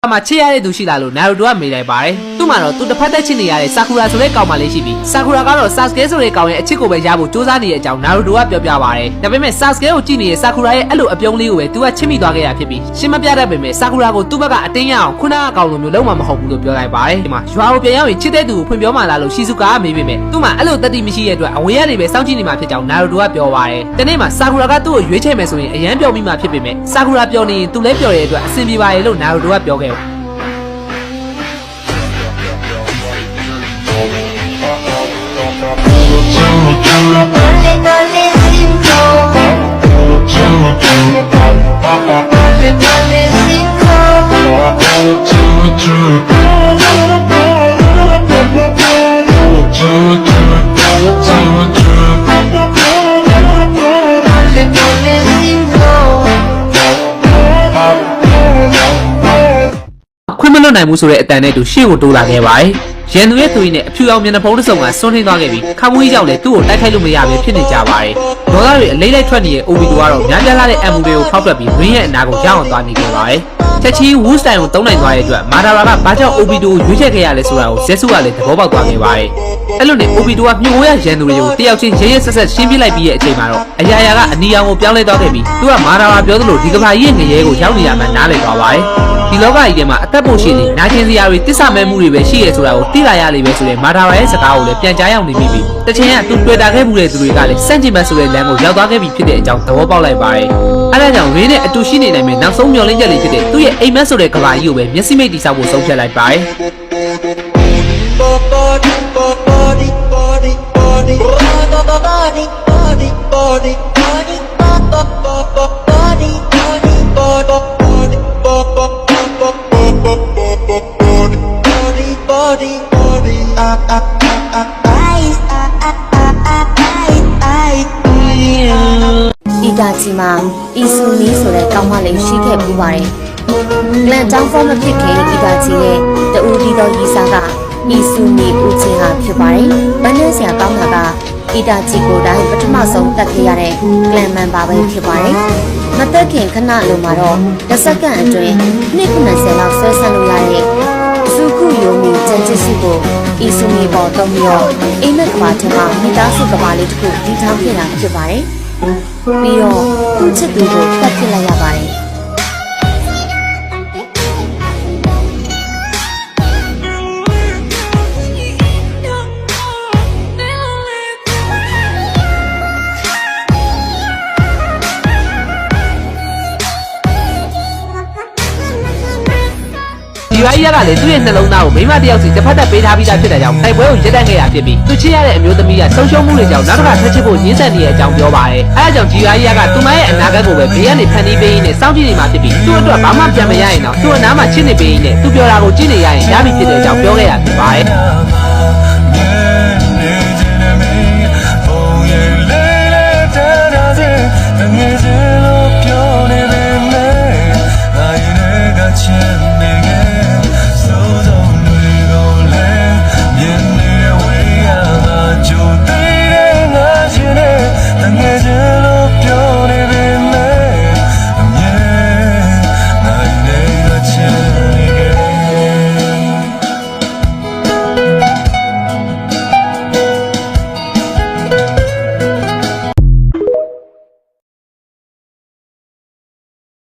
မှာချစ်ရတဲ့သူရှိလာလို့နာရူတိုကမေးလိုက်ပါတယ်သူ့မှာတော့သူတစ်ဖက်သက်ချစ်နေရတဲ့ဆာကူရာဆိုတဲ့ကောင်မလေးရှိပြီးဆာကူရာကတော့ဆာစကဲဆိုတဲ့ကောင်ရဲ့အချစ်ကိုပဲရဖို့စူးစမ်းနေတဲ့အကြောင်းနာရူတိုကပြောပြပါတယ်ဒါပေမဲ့ဆာစကဲကိုကြည့်နေတဲ့ဆာကူရာရဲ့အဲ့လိုအပြုံးလေးကိုပဲသူကချစ်မိသွားခဲ့ရဖြစ်ပြီးရှင်းမပြတတ်ပေမဲ့ဆာကူရာကိုသူ့ဘက်ကအတင်းရအောင်ခုနကကောင်လိုမျိုးလုံးဝမဟုတ်ဘူးလို့ပြောလိုက်ပါတယ်ဒီမှာရွာကိုပြန်ရောက်ရင်ချစ်တဲ့သူကိုဖွင့်ပြောမှလာလို့ရှီဇူကာကမေးပေမဲ့သူ့မှာအဲ့လိုတတိမရှိတဲ့အတွက်အဝေးကနေပဲစောင့်ကြည့်နေမှာဖြစ်ကြောင်းနာရူတိုကပြောပါတယ်ဒီနေ့မှာဆာကူရာကသူ့ကိုရွေးချယ်မယ်ဆိုရင်အရန်ပျော်မိမှာဖြစ်ပေမဲ့ဆာကူရာပျော်နေရင်သူလည်းပျော်တဲ့အတွက်အဆင်ပြေပါရဲ့လို့နာရူတိုကပြောခဲ့ခွင့်မလွတ်နိုင်ဘူးဆိုတဲ့အတန်နဲ့တူရှေ့ကိုတိုးလာခဲ့ပါတယ်ရန်သူရဲ့သူနဲ့အဖြူအောင်မျက်နှာဖုံးတစ်စုံကစွန့်ထင်းသွားခဲ့ပြီးခါမွေးကြောင့်လည်းသူ့ကိုတိုက်ခိုက်လို့မရဘဲဖြစ်နေကြပါတယ်။ဒေါ်လာတွေအလေးလိုက်ထွက်နေတဲ့ OB2 ကတော့များပြားလာတဲ့အမ်မူတွေကိုဖောက်ထွက်ပြီးရင်းရဲ့အနာကိုရောက်အောင်သွားနေခဲ့ပါတယ်။ချက်ချင်းဝူးစတိုင်ကိုတုံးနိုင်သွားတဲ့အတွက်မာဒါရာကဘာကြောင့် OB2 ကိုရွေးချယ်ခဲ့ရလဲဆိုတာကိုဇက်ဆူကလည်းသဘောပေါက်သွားခဲ့ပါတယ်။အဲ့လိုနဲ့ OB2 ကမြို့ဝဲရန်သူတွေကိုတယောက်ချင်းရဲရဲဆက်ဆက်ရှင်းပြလိုက်ပြီးရဲ့အချိန်မှာတော့အရာရာကအနီရောင်ကိုပြောင်းလဲသွားခဲ့ပြီးသူကမာဒါရာပြောသလိုဒီကဘာကြီးရဲ့ငရဲကိုရောက်နေရမှနားလည်သွားပါတယ်။ဒီလောကကြီးထဲမှာအသက်ဖို့ရှိနေနာကျင်စရာတွေတစ္ဆာမဲမှုတွေပဲရှိရဲဆိုတာကိုသိလာရလိမ့်မယ်ဆိုတဲ့မာဒါရာရဲ့စကားကိုလည်းပြန်ကြားရောက်နေပြီ။တချင်ကသူတွေ့တာခဲ့မှုတဲ့သူတွေကလည်းစန့်ကျင်ဘက်ဆိုတဲ့လမ်းကိုရောက်သွားခဲ့ပြီဖြစ်တဲ့အကြောင်းသဘောပေါက်လိုက်ပါတယ်။အဲဒါကြောင့်ရင်းနဲ့အတူရှိနေနိုင်မယ့်နောက်ဆုံးမျှော်လင့်ချက်လေးဖြစ်တဲ့သူ့ရဲ့အိမ်မက်ဆိုတဲ့ကဘာကြီးကိုပဲမျက်စိမိတ်တိဆောက်ဖို့ဆုံးဖြတ်လိုက်ပါတယ်။ီတာချီမှာအီဆူနီဆိုတဲ့ကောင်းမလေးရှိခဲ့ပူပါတယ်။ဂလန်တောင်းဖော်မဖြစ်ခင်အီတာချီရဲ့တူဒီတော်ရီစာကအီဆူနီဦးချင်းဟာဖြစ်ပါတယ်။ဗန်းနဲ့ဆရာကောင်းတာကအီတာချီကိုတိုင်းပထမဆုံးတက်ခဲ့ရတဲ့ဂလန်မန်ပါပဲဖြစ်ပါတယ်။မတက်ခင်ခဏလိုမှာတော့တစ်စက္ကန့်အတွင်း290လောက်ဆွဲဆန့်လို့ရတဲ့စုခုယုံမီကျန်ချစ်စုကိုအီဆူနီပေါ်တော့ပြီးတော့အိမ်မက်ကဘာထမမိသားစုကဘာလေးတစ်ခုတည်ထောင်ခဲ့တာဖြစ်ပါတယ်။ပြီးတော့သူ့ချစ်သူကိုတတ်ဖြစ်လိုက်ရပါတယ်ဒီဘာကြီးကလည်းသူ့ရဲ့နှလုံးသားကိုမိမတယောက်စီတစ်ဖက်သက်ပေးထားပြီးသားဖြစ်တဲ့ကြောင့်တိုက်ပွဲကိုရပ်တန့်ခဲ့တာဖြစ်ပြီးသူချစ်ရတဲ့အမျိုးသမီးကဆုံးရှုံးမှုတွေကြောင့်နောက်တစ်ခါဆက်ချစ်ဖို့ရင်းဆက်နေတဲ့အကြောင်းပြောပါတယ်။အဲဒါကြောင့်ဒီဘာကြီးကသူမရဲ့အနာဂတ်ကိုပဲဘေးကနေဖန်တီးပေးရင်းနဲ့စောင့်ကြည့်နေမှာဖြစ်ပြီးသူ့အတွက်ဘာမှပြန်မရရင်တော့သူ့အနားမှာချစ်နေပေးရင်းနဲ့သူပြောတာကိုကြည့်နေရရင်ရပြီဖြစ်တဲ့အကြောင်းပြောခဲ့တာဖြစ်ပါတယ်။